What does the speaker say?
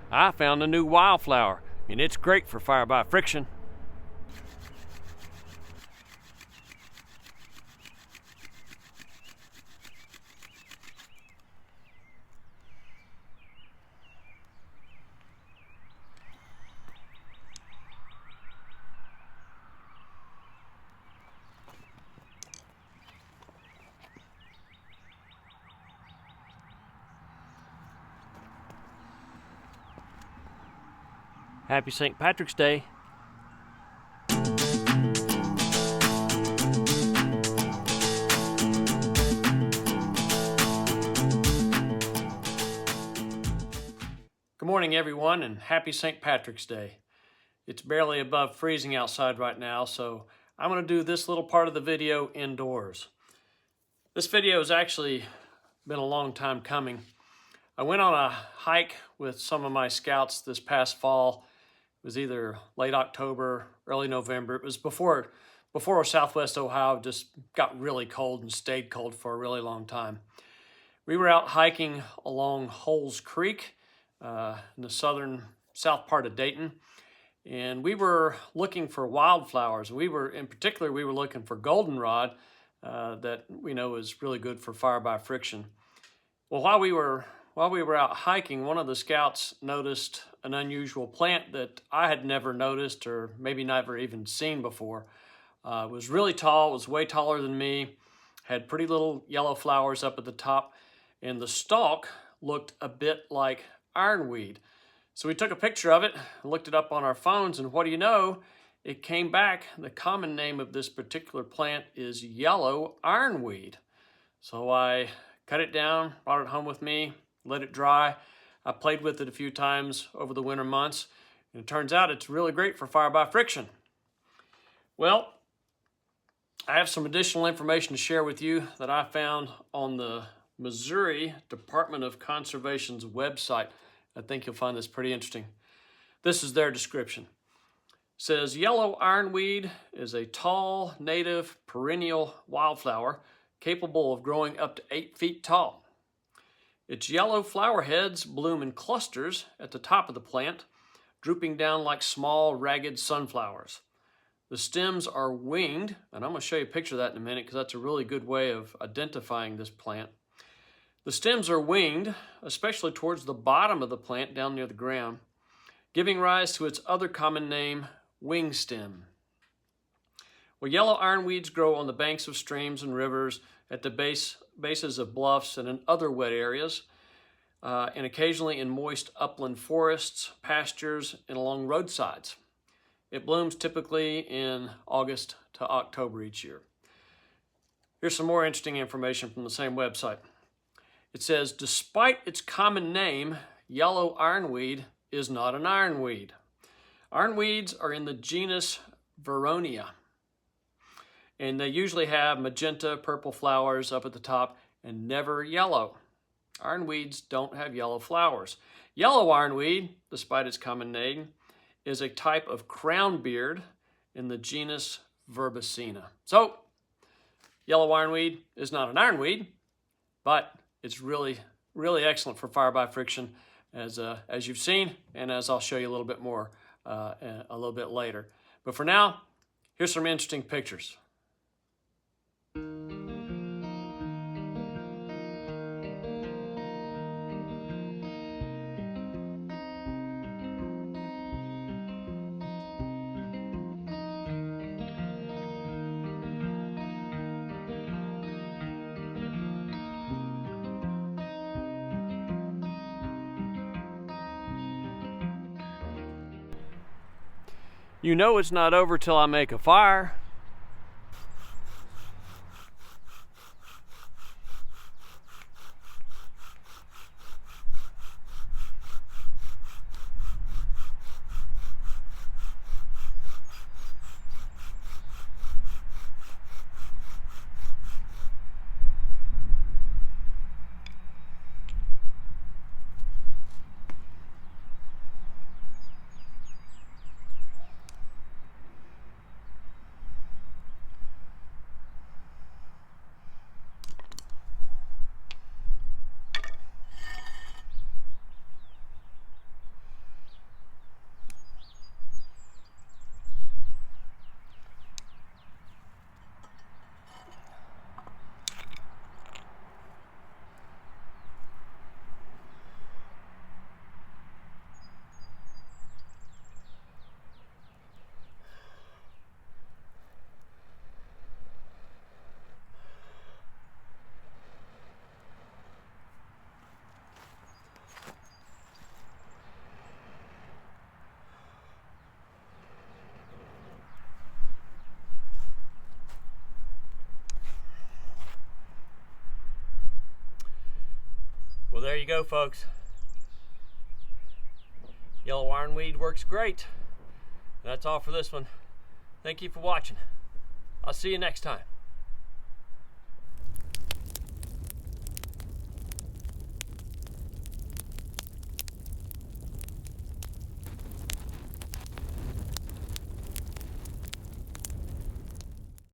I found a new wildflower, and it's great for fire by friction. Happy St. Patrick's Day. Good morning, everyone, and happy St. Patrick's Day. It's barely above freezing outside right now, so I'm going to do this little part of the video indoors. This video has actually been a long time coming. I went on a hike with some of my scouts this past fall. It was either late October, early November. It was before Southwest Ohio just got really cold and stayed cold for a really long time. We were out hiking along Holes Creek in the south part of Dayton, and we were looking for wildflowers. We were looking for goldenrod that we know is really good for fire by friction. Well, while we were out hiking, one of the scouts noticed an unusual plant that I had never noticed or maybe never even seen before. It was really tall, it was way taller than me, had pretty little yellow flowers up at the top, and the stalk looked a bit like ironweed. So we took a picture of it, looked it up on our phones, and what do you know? It came back. The common name of this particular plant is yellow ironweed. So I cut it down, brought it home with me, let it dry. I played with it a few times over the winter months, and it turns out it's really great for fire by friction. Well, I have some additional information to share with you that I found on the Missouri Department of Conservation's website. I think you'll find this pretty interesting. This is their description. It says, yellow ironweed is a tall, native, perennial wildflower capable of growing up to 8 feet tall. Its yellow flower heads bloom in clusters at the top of the plant, drooping down like small, ragged sunflowers. The stems are winged, and I'm going to show you a picture of that in a minute because that's a really good way of identifying this plant. The stems are winged, especially towards the bottom of the plant down near the ground, giving rise to its other common name, wing stem. Well, yellow ironweeds grow on the banks of streams and rivers, at the bases of bluffs and in other wet areas, and occasionally in moist upland forests, pastures, and along roadsides. It blooms typically in August to October each year. Here's some more interesting information from the same website. It says, despite its common name, yellow ironweed is not an ironweed. Ironweeds are in the genus Veronia, and they usually have magenta, purple flowers up at the top and never yellow. Ironweeds don't have yellow flowers. Yellow ironweed, despite its common name, is a type of crownbeard in the genus Verbicina. So, yellow ironweed is not an ironweed, but it's really, really excellent for fire by friction, as you've seen, and as I'll show you a little bit more a little bit later. But for now, here's some interesting pictures. You know it's not over till I make a fire. there you go, folks. Yellow ironweed works great. That's all for this one. Thank you for watching. I'll see you next time.